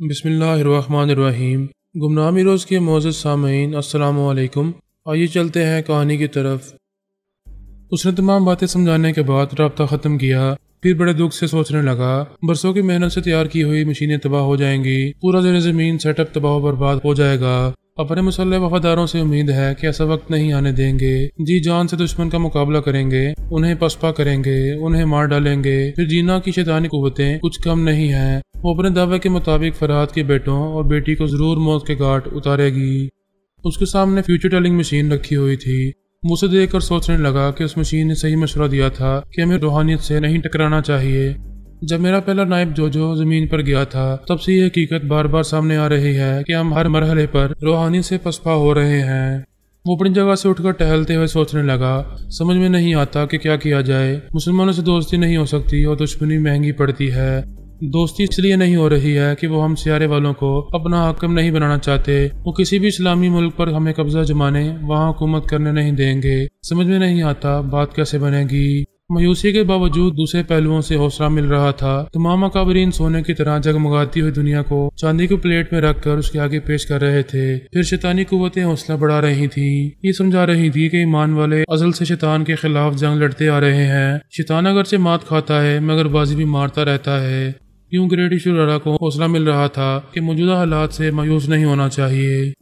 بسم اللہ الرحمن الرحیم۔ گمنامی روز کے معزز سامعین السلام علیکم۔ آئیے چلتے ہیں کہانی کی طرف۔ اس نے تمام باتیں سمجھانے کے بعد رابطہ ختم کیا، پھر بڑے دکھ سے سوچنے لگا برسوں کی محنت سے تیار کی ہوئی مشینیں تباہ ہو جائیں گی، پورا زیر زمین سیٹ اپ تباہ و برباد ہو جائے گا۔ اپنے مسلح وفاداروں سے امید ہے کہ ایسا وقت نہیں آنے دیں گے، جی جان سے دشمن کا مقابلہ کریں گے، انہیں پسپا کریں گے، انہیں مار ڈالیں گے۔ پھر جینا کی شیطانی قوتیں کچھ کم نہیں ہیں، وہ اپنے دعوے کے مطابق فرحات کے بیٹوں اور بیٹی کو ضرور موت کے گھاٹ اتارے گی۔ اس کے سامنے فیوچر ٹیلنگ مشین رکھی ہوئی تھی۔ وہ اسے دیکھ کر سوچنے لگا کہ اس مشین نے صحیح مشورہ دیا تھا کہ ہمیں روحانیت سے نہیں ٹکرانا چاہیے۔ جب میرا پہلا نائب جوجو زمین پر گیا تھا تب سے یہ حقیقت بار بار سامنے آ رہی ہے کہ ہم ہر مرحلے پر روحانیت سے پسپا ہو رہے ہیں۔ وہ اپنی جگہ سے اٹھ کر ٹہلتے ہوئے سوچنے لگا، سمجھ میں نہیں آتا کہ کیا کیا جائے۔ مسلمانوں سے دوستی نہیں ہو سکتی اور دشمنی مہنگی پڑتی ہے۔ دوستی اس لیے نہیں ہو رہی ہے کہ وہ ہم سیارے والوں کو اپنا حاکم نہیں بنانا چاہتے، وہ کسی بھی اسلامی ملک پر ہمیں قبضہ جمانے وہاں حکومت کرنے نہیں دیں گے۔ سمجھ میں نہیں آتا بات کیسے بنے گی۔ مایوسی کے باوجود دوسرے پہلوؤں سے حوصلہ مل رہا تھا۔ تمام اکابرین سونے کی طرح جگمگاتی ہوئی دنیا کو چاندی کی پلیٹ میں رکھ کر اس کے آگے پیش کر رہے تھے۔ پھر شیطانی قوتیں حوصلہ بڑھا رہی تھیں، یہ سمجھا رہی تھی کہ ایمان والے ازل سے شیطان کے خلاف جنگ لڑتے آ رہے ہیں۔ شیطان اگرچہ مات کھاتا ہے مگر بازی بھی مارتا رہتا ہے۔ یوں گریٹ ایشورا کو حوصلہ مل رہا تھا کہ موجودہ حالات سے مایوس نہیں ہونا چاہیے۔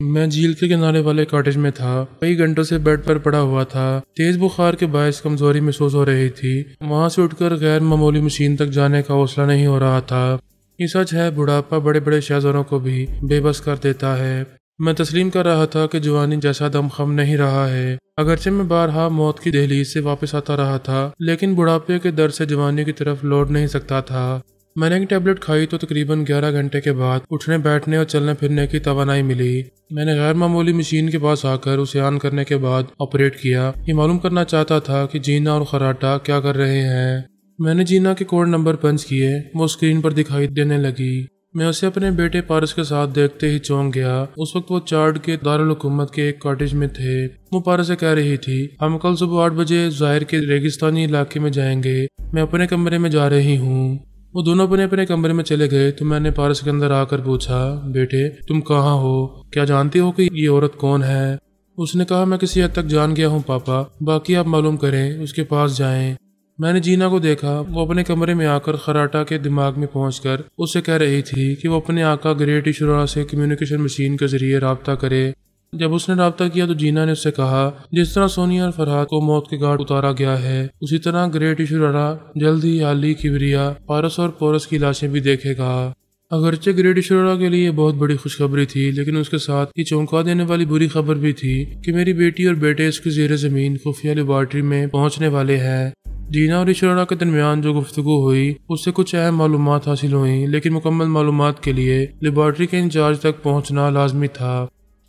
میں جھیل کے کنارے والے کاٹیج میں تھا، کئی گھنٹوں سے بیڈ پر پڑا ہوا تھا۔ تیز بخار کے باعث کمزوری محسوس ہو رہی تھی۔ وہاں سے اٹھ کر غیر معمولی مشین تک جانے کا حوصلہ نہیں ہو رہا تھا۔ یہ سچ ہے، بڑھاپا بڑے بڑے شہزادوں کو بھی بے بس کر دیتا ہے۔ میں تسلیم کر رہا تھا کہ جوانی جیسا دم خم نہیں رہا ہے۔ اگرچہ میں بارہا موت کی دہلیز سے واپس آتا رہا تھا، لیکن بڑھاپے کے در سے جوانی کی طرف لوٹ نہیں سکتا تھا۔ میں نے ایک ٹیبلٹ کھائی تو تقریباً 11 گھنٹے کے بعد اٹھنے بیٹھنے اور چلنے پھرنے کی توانائی ملی۔ میں نے غیر معمولی مشین کے پاس آ کر اسے آن کرنے کے بعد آپریٹ کیا۔ یہ معلوم کرنا چاہتا تھا کہ جینا اور خراٹا کیا کر رہے ہیں۔ میں نے جینا کے کوڈ نمبر پنچ کیے، وہ اسکرین پر دکھائی دینے لگی۔ میں اسے اپنے بیٹے پارس کے ساتھ دیکھتے ہی چونک گیا۔ اس وقت وہ چارڈ کے دارالحکومت کے ایک کاٹیج میں تھے۔ وہ پارس سے کہہ رہی تھی، ہم کل صبح 8 بجے ظاہر کے ریگستانی علاقے میں جائیں گے، میں اپنے کمرے میں جا رہی ہوں۔ وہ دونوں اپنے اپنے کمرے میں چلے گئے تو میں نے پارس کے اندر آ کر پوچھا، بیٹے تم کہاں ہو؟ کیا جانتے ہو کہ یہ عورت کون ہے؟ اس نے کہا، میں کسی حد تک جان گیا ہوں پاپا، باقی آپ معلوم کریں، اس کے پاس جائیں۔ میں نے جینا کو دیکھا، وہ اپنے کمرے میں آ کر خراٹا کے دماغ میں پہنچ کر اس سے کہہ رہی تھی کہ وہ اپنے آقا گریٹ ایشورا سے کمیونیکیشن مشین کے ذریعے رابطہ کرے۔ جب اس نے رابطہ کیا تو جینا نے اس سے کہا، جس طرح سونیا اور فرحات کو موت کے گھاٹ اتارا گیا ہے، اسی طرح گریٹ ایشورا جلد ہی عالی کبریا پارس اور پورس کی لاشیں بھی دیکھے گا۔ اگرچہ گریٹ ایشورا کے لیے بہت بڑی خوشخبری تھی، لیکن اس کے ساتھ یہ چونکا دینے والی بری خبر بھی تھی کہ میری بیٹی اور بیٹے اس کی زیر زمین خفیہ لیبارٹری میں پہنچنے والے ہیں۔ جینا اور ایشورا کے درمیان جو گفتگو ہوئی اس سے کچھ اہم معلومات حاصل ہوئیں، لیکن مکمل معلومات کے لیے لیبارٹری کے انچارج تک پہنچنا لازمی تھا۔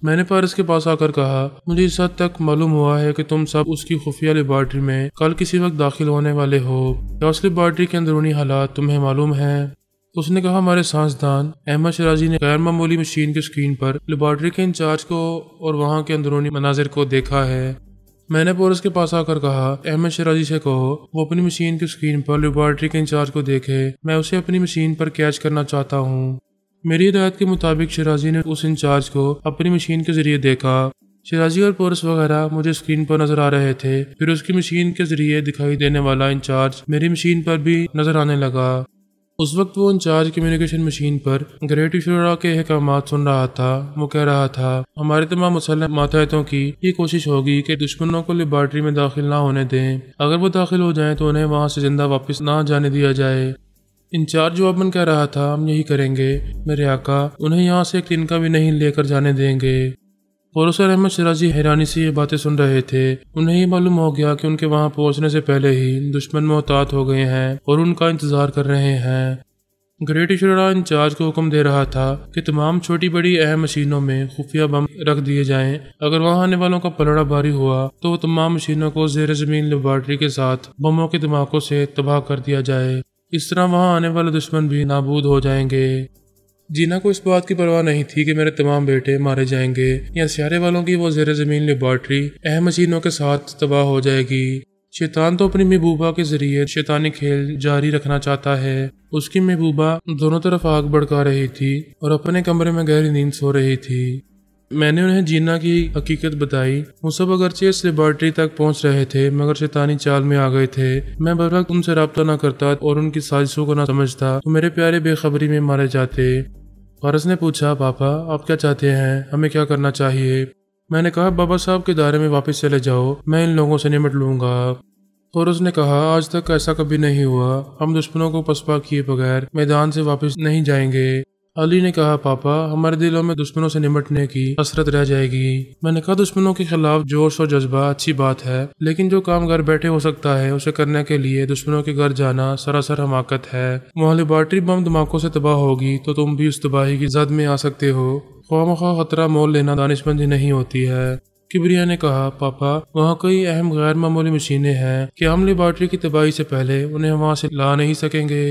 میں نے پارس کے پاس آ کر کہا، مجھے اس حد تک معلوم ہوا ہے کہ تم سب اس کی خفیہ لیبارٹری میں کل کسی وقت داخل ہونے والے ہو۔ کیا اس لیبارٹری کے اندرونی حالات تمہیں معلوم ہیں؟ اس نے کہا، ہمارے سائنسدان احمد شرازی نے غیر معمولی مشین کی اسکرین پر لیبارٹری کے انچارج کو اور وہاں کے اندرونی مناظر کو دیکھا ہے۔ میں نے پورس کے پاس آ کر کہا، احمد شرازی سے کہو وہ اپنی مشین کی اسکرین پر لیبارٹری کے انچارج کو دیکھے، میں اسے اپنی مشین پر کیچ کرنا چاہتا ہوں۔ میری ہدایت کے مطابق شرازی نے اس انچارج کو اپنی مشین کے ذریعے دیکھا۔ شرازی اور پورس وغیرہ مجھے اسکرین پر نظر آ رہے تھے، پھر اس کی مشین کے ذریعے دکھائی دینے والا انچارج میری مشین پر بھی نظر آنے لگا۔ اس وقت وہ انچارج کمیونیکیشن مشین پر گریٹ ایشورا کے احکامات سن رہا تھا۔ وہ کہہ رہا تھا، ہمارے تمام مسلح ماتحتوں کی یہ کوشش ہوگی کہ دشمنوں کو لیبارٹری میں داخل نہ ہونے دیں۔ اگر وہ داخل ہو جائیں تو انہیں وہاں سے زندہ واپس نہ جانے دیا جائے۔ انچارج جواباً کہہ رہا تھا، ہم یہی کریں گے میرے آقا، انہیں یہاں سے ایک تنکا بھی نہیں لے کر جانے دیں گے۔ پورس اور احمد شرازی حیرانی سے یہ باتیں سن رہے تھے۔ انہیں یہ معلوم ہو گیا کہ ان کے وہاں پہنچنے سے پہلے ہی دشمن محتاط ہو گئے ہیں اور ان کا انتظار کر رہے ہیں۔ گریٹ ایشورا انچارج کو حکم دے رہا تھا کہ تمام چھوٹی بڑی اہم مشینوں میں خفیہ بم رکھ دیے جائیں۔ اگر وہاں آنے والوں کا پلڑا بھاری ہوا تو وہ تمام مشینوں کو زیر زمین لیبارٹری کے ساتھ بموں کے دھماکوں سے تباہ کر دیا جائے۔ اس طرح وہاں آنے والے دشمن بھی نابود ہو جائیں گے۔ جینا کو اس بات کی پرواہ نہیں تھی کہ میرے تمام بیٹے مارے جائیں گے یا سیارے والوں کی وہ زیر زمین لیبارٹری اہم مشینوں کے ساتھ تباہ ہو جائے گی۔ شیطان تو اپنی محبوبہ کے ذریعے شیطانی کھیل جاری رکھنا چاہتا ہے۔ اس کی محبوبہ دونوں طرف آگ بھڑکا رہی تھی اور اپنے کمرے میں گہری نیند سو رہی تھی۔ میں نے انہیں جینا کی حقیقت بتائی۔ وہ سب اگرچہ اس لیبارٹری تک پہنچ رہے تھے مگر شیطانی چال میں آ گئے تھے۔ میں بر وقت ان سے رابطہ نہ کرتا اور ان کی سازشوں کو نہ سمجھتا تو میرے پیارے بے خبری میں مارے جاتے۔ فارس نے پوچھا، پاپا آپ کیا چاہتے ہیں، ہمیں کیا کرنا چاہیے؟ میں نے کہا، بابا صاحب کے دائرے میں واپس چلے جاؤ، میں ان لوگوں سے نمٹ لوں گا۔ فورس نے کہا، آج تک ایسا کبھی نہیں ہوا، ہم دشمنوں کو پسپا کیے بغیر میدان سے واپس نہیں جائیں گے۔ علی نے کہا، پاپا ہمارے دلوں میں دشمنوں سے نمٹنے کی حسرت رہ جائے گی۔ میں نے کہا، دشمنوں کے خلاف جوش اور جذبہ اچھی بات ہے، لیکن جو کام گھر بیٹھے ہو سکتا ہے اسے کرنے کے لیے دشمنوں کے گھر جانا سراسر حماقت ہے۔ وہاں لیبارٹری بم دھماکوں سے تباہ ہوگی تو تم بھی اس تباہی کی زد میں آ سکتے ہو۔ خواہ مخواہ خطرہ مول لینا دانشمندی نہیں ہوتی ہے۔ کبریا نے کہا، پاپا وہاں کئی اہم غیر معمولی مشینیں ہیں کہ ہم لیبارٹری کی تباہی سے پہلے انہیں وہاں سے لا نہیں سکیں گے۔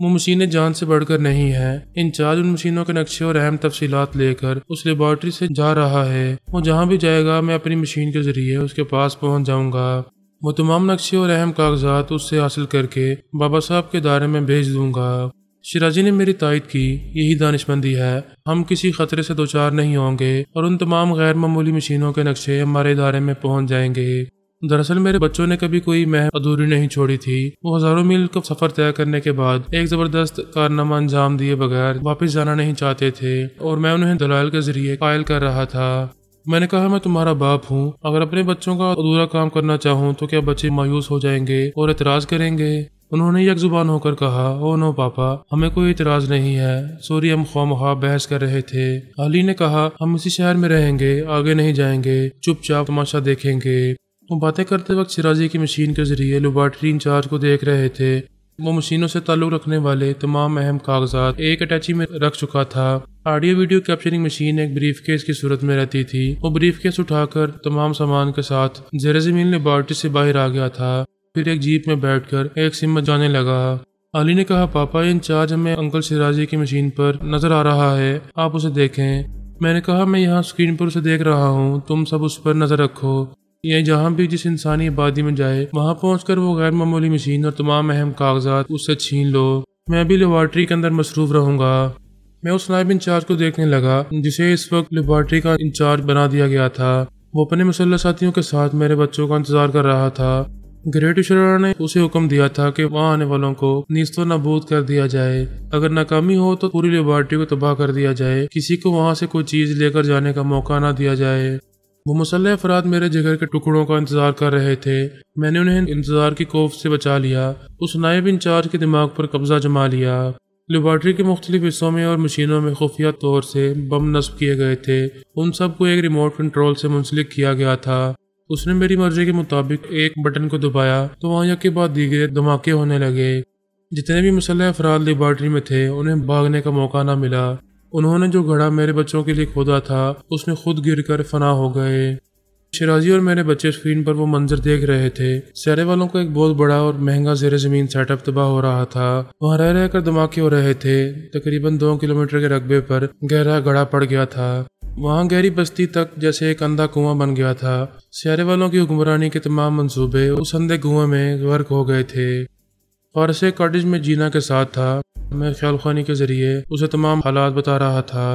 وہ مشینیں جان سے بڑھ کر نہیں ہیں۔ انچارج ان مشینوں کے نقشے اور اہم تفصیلات لے کر اس لیبارٹری سے جا رہا ہے۔ وہ جہاں بھی جائے گا میں اپنی مشین کے ذریعے اس کے پاس پہنچ جاؤں گا۔ وہ تمام نقشے اور اہم کاغذات اس سے حاصل کر کے بابا صاحب کے دائرے میں بھیج دوں گا۔ شیرازی نے میری تائید کی، یہی دانشمندی ہے، ہم کسی خطرے سے دوچار نہیں ہوں گے اور ان تمام غیر معمولی مشینوں کے نقشے ہمارے ادارے میں پہنچ جائیں گے۔ دراصل میرے بچوں نے کبھی کوئی مہم ادھوری نہیں چھوڑی تھی۔ وہ ہزاروں میل کا سفر طے کرنے کے بعد ایک زبردست کارنامہ انجام دیے بغیر واپس جانا نہیں چاہتے تھے اور میں انہیں دلائل کے ذریعے قائل کر رہا تھا۔ میں نے کہا، میں تمہارا باپ ہوں، اگر اپنے بچوں کا ادھورا کام کرنا چاہوں تو کیا بچے مایوس ہو جائیں گے اور اعتراض کریں گے؟ انہوں نے یک زبان ہو کر کہا، او نو پاپا، ہمیں کوئی اعتراض نہیں ہے، سوری ہم خواہ مخواہ بحث کر رہے تھے۔ علی نے کہا، ہم اسی شہر میں رہیں گے، آگے نہیں جائیں گے، چپ چاپ تماشا دیکھیں گے۔ وہ باتیں کرتے وقت شیرازی کی مشین کے ذریعے لیبارٹری انچارج کو دیکھ رہے تھے۔ وہ مشینوں سے تعلق رکھنے والے تمام اہم کاغذات ایک اٹیچی میں رکھ چکا تھا۔ آڈیو ویڈیو کیپچرنگ مشین ایک بریف کیس کی صورت میں رہتی تھی۔ وہ بریف کیس اٹھا کر تمام سامان کے ساتھ زیر زمین لیبارٹری سے باہر آ گیا تھا، پھر ایک جیپ میں بیٹھ کر ایک سمت جانے لگا۔ علی نے کہا، پاپا انچارج ہمیں انکل شیرازی کی مشین پر نظر آ رہا ہے، آپ اسے دیکھیں۔ میں نے کہا، میں یہاں اسکرین پر اسے دیکھ رہا ہوں، تم سب اس پر نظر رکھو۔ یہ جہاں بھی جس انسانی آبادی میں جائے وہاں پہنچ کر وہ غیر معمولی مشین اور تمام اہم کاغذات اس سے چھین لو۔ میں ابھی لیبارٹری کے اندر مصروف رہوں گا۔ میں اس نائب انچارج کو دیکھنے لگا جسے اس وقت لیبارٹری کا انچارج بنا دیا گیا تھا۔ وہ اپنے مسلح ساتھیوں کے ساتھ میرے بچوں کا انتظار کر رہا تھا۔ گریٹ اشرار نے اسے حکم دیا تھا کہ وہاں آنے والوں کو نیست و نابود کر دیا جائے، اگر ناکامی ہو تو پوری لیبارٹری کو تباہ کر دیا جائے، کسی کو وہاں سے کوئی چیز لے کر جانے کا موقع نہ دیا جائے۔ وہ مسلح افراد میرے جگر کے ٹکڑوں کا انتظار کر رہے تھے۔ میں نے انہیں انتظار کی کوفت سے بچا لیا، اس نائب انچارج کے دماغ پر قبضہ جما لیا۔ لیبارٹری کے مختلف حصوں میں اور مشینوں میں خفیہ طور سے بم نصب کیے گئے تھے، ان سب کو ایک ریموٹ کنٹرول سے منسلک کیا گیا تھا۔ اس نے میری مرضی کے مطابق ایک بٹن کو دبایا تو وہاں یک کے بعد دیگر دھماکے ہونے لگے۔ جتنے بھی مسلح افراد لیبارٹری میں تھے انہیں بھاگنے کا موقع نہ ملا۔ انہوں نے جو گڑھا میرے بچوں کے لیے کھودا تھا اس میں خود گر کر فنا ہو گئے۔ شیرازی اور میرے بچے اسکرین پر وہ منظر دیکھ رہے تھے۔ سیارے والوں کا ایک بہت بڑا اور مہنگا زیر زمین سیٹ اپ تباہ ہو رہا تھا۔ وہاں رہ رہ کر دھماکے ہو رہے تھے۔ تقریباً 2 کلومیٹر کے رقبے پر گہرا گڑھا پڑ گیا تھا۔ وہاں گہری بستی تک جیسے ایک اندھا کنواں بن گیا تھا۔ سیارے والوں کی حکمرانی کے تمام منصوبے اس اندھے کنویں میں غرق ہو گئے تھے۔ فارس ایک کاٹیج میں جینا کے ساتھ تھا۔ میں خیال خوانی کے ذریعے اسے تمام حالات بتا رہا تھا۔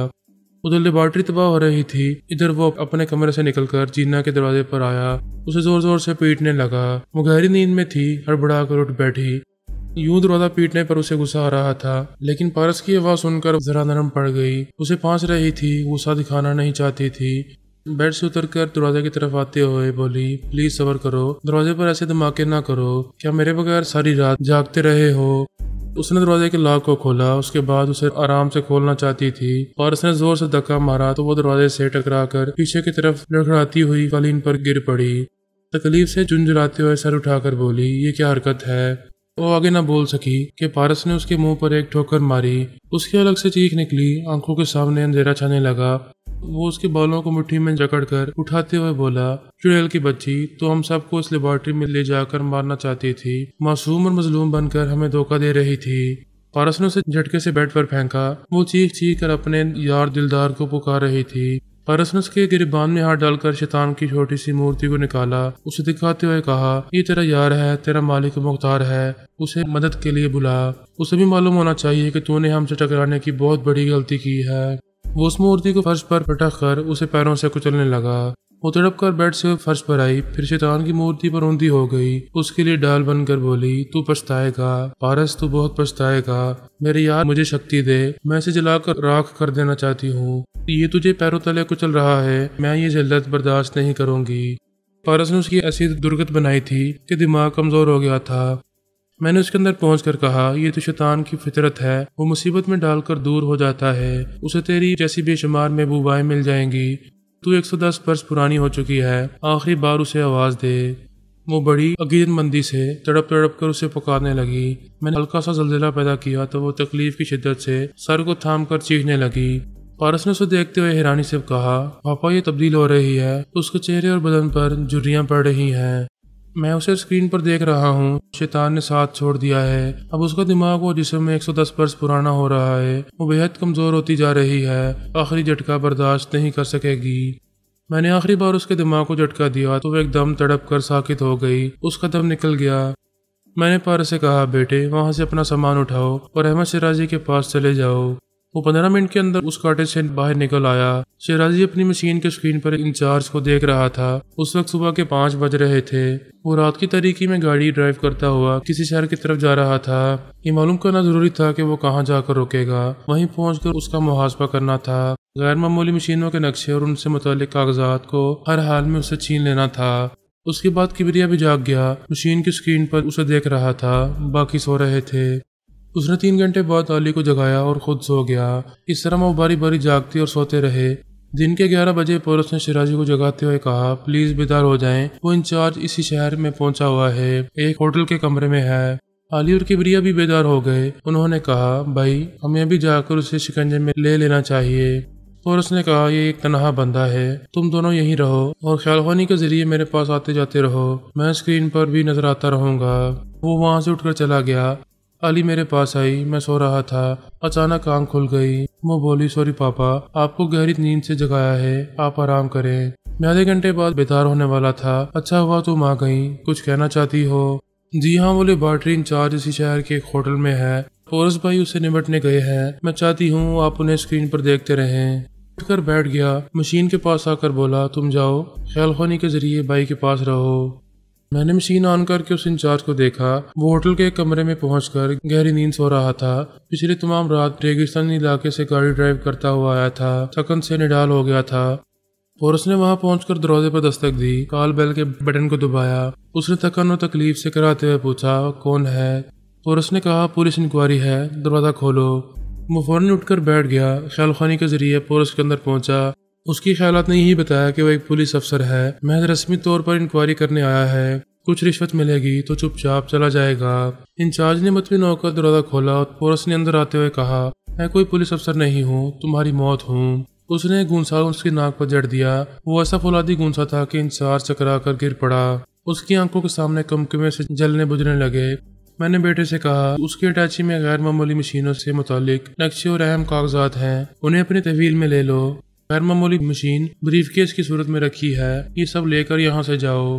ادھر لیبارٹری تباہ ہو رہی تھی، ادھر وہ اپنے کمرے سے نکل کر جینا کے دروازے پر آیا، اسے زور زور سے پیٹنے لگا۔ وہ گہری نیند میں تھی، ہڑبڑا کر اٹھ بیٹھی۔ یوں دروازہ پیٹنے پر اسے غصہ آ رہا تھا، لیکن پارس کی آواز سن کر ذرا نرم پڑ گئی۔ اسے پھانس رہی تھی، غصہ دکھانا نہیں چاہتی تھی۔ بیڈ سے اتر کر دروازے کی طرف آتے ہوئے بولی، پلیز صبر کرو، دروازے پر ایسے دھماکے نہ کرو، کیا میرے بغیر ساری رات جاگتے رہے ہو؟ اس نے دروازے کے لاک کو کھولا، اس کے بعد اسے آرام سے کھولنا چاہتی تھی اور اس نے زور سے دھکا مارا تو وہ دروازے سے ٹکرا کر پیچھے کی طرف لڑکھڑاتی ہوئی قالین پر گر پڑی۔ تکلیف سے جھنجھلاتے ہوئے سر اٹھا کر بولی، یہ کیا حرکت ہے؟ وہ آگے نہ بول سکی کہ پارس نے اس کے منہ پر ایک ٹھوکر ماری۔ اس کی الگ سے چیخ نکلی، آنکھوں کے سامنے اندھیرا چھانے لگا۔ وہ اس کے بالوں کو مٹھی میں جکڑ کر اٹھاتے ہوئے بولا، چڑیل کی بچی، تو ہم سب کو اس لیبارٹری میں لے جا کر مارنا چاہتی تھی، معصوم اور مظلوم بن کر ہمیں دھوکہ دے رہی تھی۔ پارس نے اسے جھٹکے سے بیڈ پر پھینکا۔ وہ چیخ چیخ کر اپنے یار دلدار کو پکار رہی تھی۔ پارس نے اس کے گریبان میں ہاتھ ڈال کر شیطان کی چھوٹی سی مورتی کو نکالا، اسے دکھاتے ہوئے کہا یہ تیرا یار ہے، تیرا مالک و مختار ہے، اسے مدد کے لیے بلا، اسے بھی معلوم ہونا چاہیے کہ تو نے ہم سے ٹکرانے کی بہت بڑی غلطی کی ہے۔ وہ اس مورتی کو فرش پر پٹک کر اسے پیروں سے کچلنے لگا، وہ تڑپ کر بیڈ سے فرش پر آئی، پھر شیطان کی مورتی پر اوندھی ہو گئی، اس کے لیے ڈال بن کر بولی تو پچھتائے گا پارس، تو بہت پچھتائے گا، میرے یار مجھے شکتی دے، میں اسے جلا کر راکھ کر دینا چاہتی ہوں، یہ تجھے پیروں تلے کچل رہا ہے، میں یہ ذلت برداشت نہیں کروں گی۔ پارس نے اس کی ایسی درگت بنائی تھی کہ دماغ کمزور ہو گیا تھا۔ میں نے اس کے اندر پہنچ کر کہا یہ تو شیطان کی فطرت ہے، وہ مصیبت میں ڈال کر دور ہو جاتا ہے، اسے تیری جیسی بے شمار محبوبائیں مل جائیں گی، تو 110 برس پرانی ہو چکی ہے، آخری بار اسے آواز دے۔ وہ بڑی عقیدت مندی سے تڑپ تڑپ کر اسے پکارنے لگی۔ میں نے ہلکا سا زلزلہ پیدا کیا تو وہ تکلیف کی شدت سے سر کو تھام کر چیخنے لگی۔ پارس نے اسے دیکھتے ہوئے حیرانی سے کہا پاپا یہ تبدیل ہو رہی ہے، اس کے چہرے اور بدن پر جھریاں پڑ رہی ہیں، میں اسے اسکرین پر دیکھ رہا ہوں، شیطان نے ساتھ چھوڑ دیا ہے، اب اس کا دماغ وہ جسم میں 110 برس پرانا ہو رہا ہے، وہ بےحد کمزور ہوتی جا رہی ہے، آخری جھٹکا برداشت نہیں کر سکے گی۔ میں نے آخری بار اس کے دماغ کو جھٹکا دیا تو وہ ایک دم تڑپ کر ساکت ہو گئی، اس کا دم نکل گیا۔ میں نے پارس سے کہا بیٹے وہاں سے اپنا سامان اٹھاؤ اور احمد شیرازی کے پاس چلے جاؤ۔ وہ 15 منٹ کے اندر اس کاٹیج سے باہر نکل آیا۔ شیرازی اپنی مشین کے اسکرین پر انچارج کو دیکھ رہا تھا۔ اس وقت صبح کے 5 بج رہے تھے۔ وہ رات کی تاریکی میں گاڑی ڈرائیو کرتا ہوا کسی شہر کی طرف جا رہا تھا۔ یہ معلوم کرنا ضروری تھا کہ وہ کہاں جا کر رکے گا، وہیں پہنچ کر اس کا محاسبہ کرنا تھا۔ غیر معمولی مشینوں کے نقشے اور ان سے متعلق کاغذات کو ہر حال میں اسے چھین لینا تھا۔ اس کے بعد کبریا بھی جاگ گیا، مشین کی اسکرین پر اسے دیکھ رہا تھا، باقی سو رہے تھے۔ اس نے 3 گھنٹے بعد علی کو جگایا اور خود سو گیا۔ اس طرح وہ باری باری جاگتے اور سوتے رہے۔ دن کے 11 بجے پولس نے شیرازی کو جگاتے ہوئے کہا پلیز بیدار ہو جائیں، وہ انچارج اسی شہر میں پہنچا ہوا ہے، ایک ہوٹل کے کمرے میں ہے۔ علی اور کبریا بھی بیدار ہو گئے۔ انہوں نے کہا بھائی ہمیں ابھی جا کر اسے شکنجے میں لے لینا چاہیے۔ پولس نے کہا یہ ایک تنہا بندہ ہے، تم دونوں یہیں رہو اور خیال خوانی کے ذریعے میرے پاس آتے جاتے رہو، میں اسکرین پر بھی نظر آتا رہوں گا۔ وہ وہاں سے اٹھ کر چلا گیا۔ علی میرے پاس آئی، میں سو رہا تھا، اچانک آنکھ کھل گئی۔ وہ بولی سوری پاپا، آپ کو گہری نیند سے جگایا ہے، آپ آرام کریں۔ میں آدھے گھنٹے بعد بیدار ہونے والا تھا۔ اچھا ہوا تم آ گئی، کچھ کہنا چاہتی ہو؟ جی ہاں، وہ لیبارٹری انچارج اسی شہر کے ایک ہوٹل میں ہے، پورس بھائی اسے نمٹنے گئے ہیں، میں چاہتی ہوں آپ انہیں اسکرین پر دیکھتے رہیں۔ اٹھ کر بیٹھ گیا، مشین کے پاس آ کر بولا تم جاؤ، خیال خوانی کے ذریعے بھائی کے پاس رہو۔ میں نے مشین آن کر کے اس انچارج کو دیکھا، وہ ہوٹل کے ایک کمرے میں پہنچ کر گہری نیند سو رہا تھا۔ پچھلی تمام رات ریگستانی علاقے سے گاڑی ڈرائیو کرتا ہوا آیا تھا، تھکن سے نڈال ہو گیا تھا۔ پورس نے وہاں پہنچ کر دروازے پر دستک دی، کال بیل کے بٹن کو دبایا۔ اس نے تھکن اور تکلیف سے کراتے ہوئے پوچھا کون ہے؟ پورس نے کہا پولیس انکوائری ہے، دروازہ کھولو۔ وہ فوراً اٹھ کر بیٹھ گیا، خیال خوانی کے ذریعے پورس کے اندر پہنچا۔ اس کی خیالات نے یہی بتایا کہ وہ ایک پولیس افسر ہے، محض رسمی طور پر انکوائری کرنے آیا ہے، کچھ رشوت ملے گی تو چپ چاپ چلا جائے گا۔ انچارج نے مطمئن ہو کر دروازہ کھولا اور پورس نے اندر آتے ہوئے کہا میں کوئی پولیس افسر نہیں ہوں، تمہاری موت ہوں۔ اس نے گونسا اس کی ناک پر جڑ دیا، وہ ایسا فولادی گونسا تھا کہ انچارج چکرا کر گر پڑا۔ اس کی آنکھوں کے سامنے کمکمے سے جلنے بجھنے لگے۔ میں نے بیٹے سے کہا اس کی اٹیچی میں غیر معمولی مشینوں سے متعلق نقشے اور اہم کاغذات ہیں، انہیں اپنی تحویل میں لے لو۔ غیر معمولی مشین بریف کیس کی صورت میں رکھی ہے، یہ سب لے کر یہاں سے جاؤ۔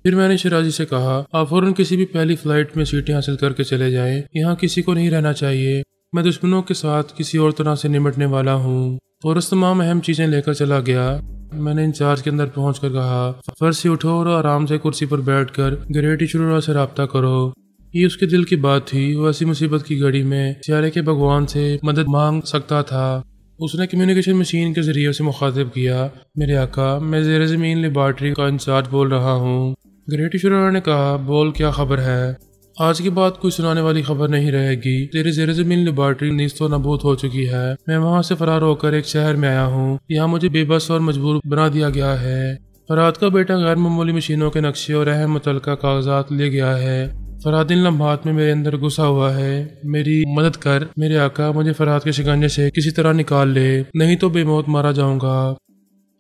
پھر میں نے شیرازی سے کہا آپ فوراً کسی بھی پہلی فلائٹ میں سیٹیں حاصل کر کے چلے جائیں، یہاں کسی کو نہیں رہنا چاہیے، میں دشمنوں کے ساتھ کسی اور طرح سے نمٹنے والا ہوں۔ پورس تمام اہم چیزیں لے کر چلا گیا۔ میں نے انچارج کے اندر پہنچ کر کہا فرش سے اٹھو اور آرام سے کرسی پر بیٹھ کر گریٹ ایشورا سے رابطہ کرو۔ یہ اس کے دل کی بات تھی، وہ ایسی مصیبت کی گھڑی میں سیارے کے بھگوان سے مدد مانگ سکتا تھا۔ اس نے کمیونیکیشن مشین کے ذریعے اسے مخاطب کیا میرے آقا، میں زیر زمین لیبارٹری کا انچارج بول رہا ہوں۔ گریٹ ایشورا نے کہا بول کیا خبر ہے؟ آج کے بعد کوئی سنانے والی خبر نہیں رہے گی، تیری زیر زمین لیبارٹری نیست و نابود ہو چکی ہے، میں وہاں سے فرار ہو کر ایک شہر میں آیا ہوں، یہاں مجھے بے بس اور مجبور بنا دیا گیا ہے۔ فراد کا بیٹا غیر معمولی مشینوں کے نقشے اور اہم متعلقہ کاغذات لے گیا ہے، فراد ان لمحات میں میرے اندر گھسا ہوا ہے، میری مدد کر میرے آقا، مجھے فراد کے شکنجے سے کسی طرح نکال لے، نہیں تو بے موت مارا جاؤں گا۔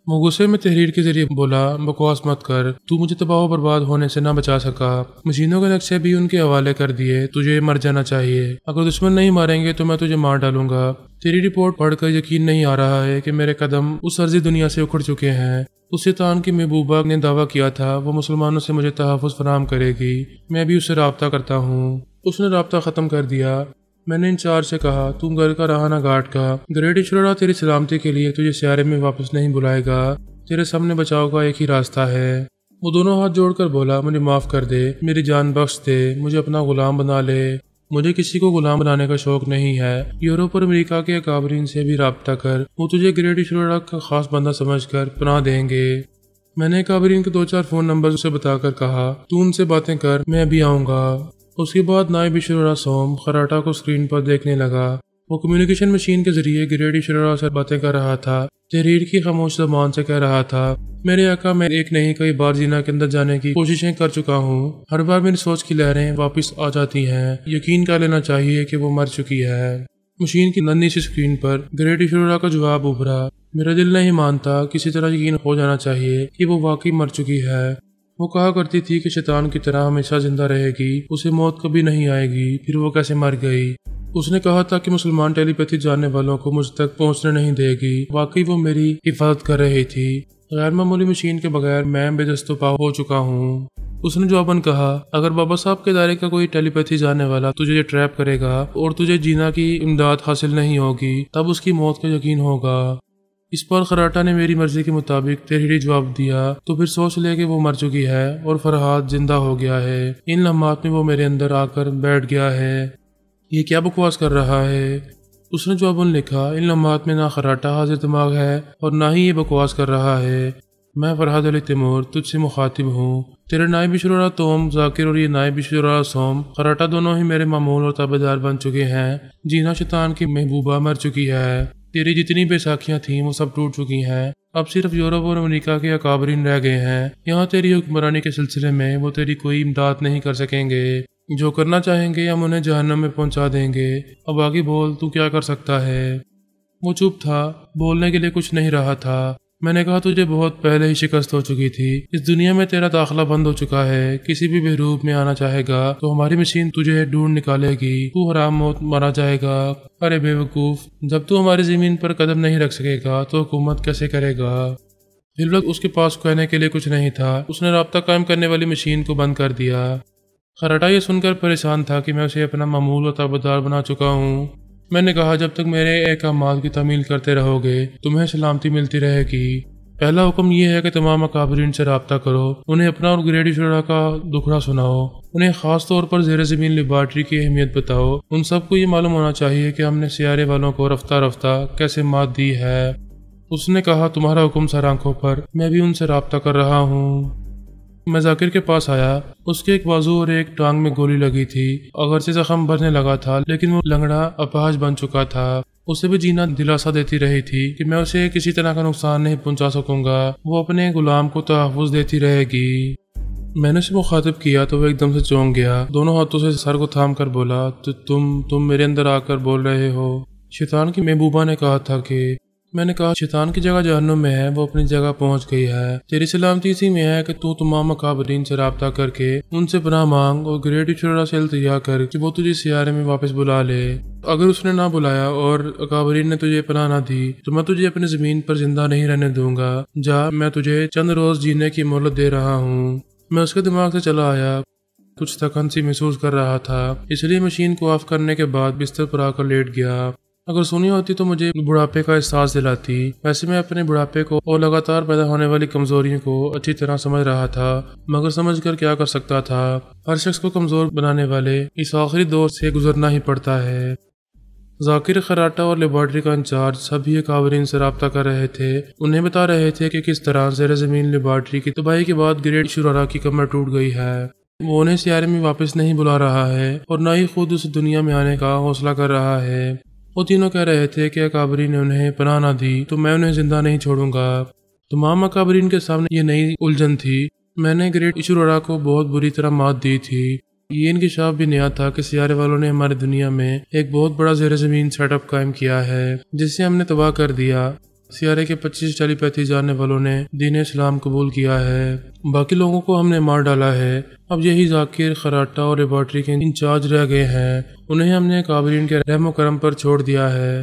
وہ غصے میں تحریر کے ذریعے بولا بکواس مت کر، تو مجھے تباہ و برباد ہونے سے نہ بچا سکا، مشینوں کے نقشے بھی ان کے حوالے کر دیے، تجھے مر جانا چاہیے، اگر دشمن نہیں ماریں گے تو میں تجھے مار ڈالوں گا، تیری رپورٹ پڑھ کر یقین نہیں آ رہا ہے کہ میرے قدم اس عرضی دنیا سے اکھڑ چکے ہیں۔ اس شیطان کی محبوبہ نے دعویٰ کیا تھا وہ مسلمانوں سے مجھے تحفظ فراہم کرے گی، میں بھی اس سے رابطہ کرتا ہوں۔ اس نے رابطہ ختم کر دیا۔ میں نے انچارج سے کہا تم گھر کا رہا نہ گھاٹ کا، گریٹ ایشورا تیری سلامتی کے لیے تجھے سیارے میں واپس نہیں بلائے گا، تیرے سامنے بچاؤ کا ایک ہی راستہ ہے۔ وہ دونوں ہاتھ جوڑ کر بولا مجھے معاف کر دے، میری جان بخش دے، مجھے اپنا غلام بنا لے۔ مجھے کسی کو غلام بنانے کا شوق نہیں ہے۔ یورپ اور امریکہ کے اکابرین سے بھی رابطہ کر، وہ تجھے گریٹ ایشورا کا خاص بندہ سمجھ کر پناہ دیں گے۔ میں نے اکابرین کے 2-4 فون نمبر اسے بتا کر کہا تو ان سے باتیں کر، میں ابھی آؤں گا۔ اس کے بعد نائب ایشورا سوم خراٹا کو اسکرین پر دیکھنے لگا۔ وہ کمیونیکیشن مشین کے ذریعے گریٹ ایشورا سے باتیں کر رہا تھا، تحریر کی خاموش زبان سے کہہ رہا تھا میرے آقا میں ایک نہیں کئی بار زینا کے اندر جانے کی کوششیں کر چکا ہوں، ہر بار میری سوچ کی لہریں واپس آ جاتی ہیں، یقین کر لینا چاہیے کہ وہ مر چکی ہے۔ مشین کی ننھی سی اسکرین پر گریٹ ایشورا کا جواب ابھرا، میرا دل نہیں مانتا، کسی طرح یقین ہو جانا چاہیے کہ وہ واقعی مر چکی ہے۔ وہ کہا کرتی تھی کہ شیطان کی طرح ہمیشہ زندہ رہے گی، اسے موت کبھی نہیں آئے گی، پھر وہ کیسے مر گئی؟ اس نے کہا تھا کہ مسلمان ٹیلی پیتھی جاننے والوں کو مجھ تک پہنچنے نہیں دے گی، واقعی وہ میری حفاظت کر رہی تھی۔ غیر معمولی مشین کے بغیر میں بے دست و پا ہو چکا ہوں۔ اس نے جواباً کہا اگر بابا صاحب کے ادارے کا کوئی ٹیلی پیتھی جاننے والا تجھے ٹریپ کرے گا اور تجھے جینا کی امداد حاصل نہیں ہوگی تب اس کی موت کا یقین ہوگا۔ اس پر خراٹا نے میری مرضی کے مطابق تحریری جواب دیا تو پھر سوچ لے کہ وہ مر چکی ہے اور فرحاد زندہ ہو گیا ہے۔ ان لمحات میں وہ میرے اندر آ کر بیٹھ گیا ہے۔ یہ کیا بکواس کر رہا ہے؟ اس نے جواباً لکھا ان لمحات میں نہ خراٹا حاضر دماغ ہے اور نہ ہی یہ بکواس کر رہا ہے۔ میں فرحاد علی تیمور تجھ سے مخاطب ہوں۔ تیرے نائب ایشورا توم ذاکر اور یہ نائب ایشورا سوم خراٹا دونوں ہی میرے معمول اور تابعدار بن چکے ہیں۔ جینا شیطان کی محبوبہ مر چکی ہے، تیری جتنی بے ساکھیاں تھیں وہ سب ٹوٹ چکی ہیں، اب صرف یورپ اور امریکہ کے اکابرین رہ گئے ہیں۔ یہاں تیری حکمرانی کے سلسلے میں وہ تیری کوئی امداد نہیں کر سکیں گے، جو کرنا چاہیں گے ہم انہیں جہنم میں پہنچا دیں گے۔ اب آگے بول تو کیا کر سکتا ہے؟ وہ چپ تھا، بولنے کے لیے کچھ نہیں رہا تھا۔ میں نے کہا تجھے بہت پہلے ہی شکست ہو چکی تھی، اس دنیا میں تیرا داخلہ بند ہو چکا ہے، کسی بھی بحروب میں آنا چاہے گا تو ہماری مشین تجھے ڈھونڈ نکالے گی، تو حرام موت مارا جائے گا۔ ارے بے وقوف، جب تو ہماری زمین پر قدم نہیں رکھ سکے گا تو حکومت کیسے کرے گا؟ فی الوقت اس کے پاس کہنے کے لیے کچھ نہیں تھا، اس نے رابطہ قائم کرنے والی مشین کو بند کر دیا۔ خراٹا یہ سن کر پریشان تھا کہ میں اسے اپنا معمول و تابعدار بنا چکا ہوں۔ میں نے کہا جب تک میرے احکامات کی تعمیل کرتے رہو گے تمہیں سلامتی ملتی رہے گی۔ پہلا حکم یہ ہے کہ تمام اکابرین سے رابطہ کرو، انہیں اپنا اور گریٹ ایشورا کا دکھڑا سناؤ، انہیں خاص طور پر زیر زمین لیبارٹری کی اہمیت بتاؤ۔ ان سب کو یہ معلوم ہونا چاہیے کہ ہم نے سیارے والوں کو رفتہ رفتہ کیسے مات دی ہے۔ اس نے کہا تمہارا حکم سر آنکھوں پر، میں بھی ان سے رابطہ کر رہا ہوں۔ میں ذاکر کے پاس آیا، اس کے ایک بازو اور ایک ٹانگ میں گولی لگی تھی، اگرچہ زخم بھرنے لگا تھا لیکن وہ لنگڑا اپاہج بن چکا تھا۔ اسے بھی جینا دلاسا دیتی رہی تھی کہ میں اسے کسی طرح کا نقصان نہیں پہنچا سکوں گا، وہ اپنے غلام کو تحفظ دیتی رہے گی۔ میں نے اسے مخاطب کیا تو وہ ایک دم سے چونک گیا، دونوں ہاتھوں سے سر کو تھام کر بولا تم میرے اندر آ کر بول رہے ہو؟ شیطان کی محبوبہ نے کہا تھا کہ میں نے کہا شیطان کی جگہ جہنم میں ہے، وہ اپنی جگہ پہنچ گئی ہے، تیری سلامتی اسی میں ہے کہ تو تمام اکابرین سے رابطہ کر کے ان سے پناہ مانگ اور گریٹ ایشورا سے التجا کر کہ وہ تجھے سیارے میں واپس بلا لے۔ اگر اس نے نہ بلایا اور اکابرین نے تجھے پناہ نہ دی تو میں تجھے اپنی زمین پر زندہ نہیں رہنے دوں گا، جا میں تجھے چند روز جینے کی مہلت دے رہا ہوں۔ میں اس کے دماغ سے چلا آیا، کچھ تھکن سی محسوس کر رہا تھا، اس لیے مشین کو آف کرنے کے بعد بستر پر آ کر لیٹ گیا۔ اگر سنی ہوتی تو مجھے بڑھاپے کا احساس دلاتی، ویسے میں اپنے بڑھاپے کو اور لگاتار پیدا ہونے والی کمزوریوں کو اچھی طرح سمجھ رہا تھا، مگر سمجھ کر کیا کر سکتا تھا؟ ہر شخص کو کمزور بنانے والے اس آخری دور سے گزرنا ہی پڑتا ہے۔ ذاکر، خراٹا اور لیبارٹری کا انچارج سبھی اکابرین سے رابطہ کر رہے تھے، انہیں بتا رہے تھے کہ کس طرح زیر زمین لیبارٹری کی تباہی کے بعد گریٹ ایشورا کی کمر ٹوٹ گئی ہے، وہ انہیں سیارے میں واپس نہیں بلا رہا ہے اور نہ ہی خود اس دنیا میں آنے کا حوصلہ کر رہا ہے۔ وہ تینوں کہہ رہے تھے کہ اکابرین نے انہیں پناہ نہ دی تو میں انہیں زندہ نہیں چھوڑوں گا۔ تمام اکابرین کے سامنے یہ نئی الجھن تھی، میں نے گریٹ ایشورا کو بہت بری طرح مات دی تھی۔ یہ انکشاف بھی نیا تھا کہ سیارے والوں نے ہماری دنیا میں ایک بہت بڑا زیر زمین سیٹ اپ قائم کیا ہے جس سے ہم نے تباہ کر دیا۔ سیارے کے 25 ٹیلی پیتھی جاننے والوں نے دین اسلام قبول کیا ہے، باقی لوگوں کو ہم نے مار ڈالا ہے۔ اب یہی ذاکر، خراٹا اور لیبارٹری کے انچارج رہ گئے ہیں، انہیں ہم نے اکابرین کے رحم و کرم پر چھوڑ دیا ہے۔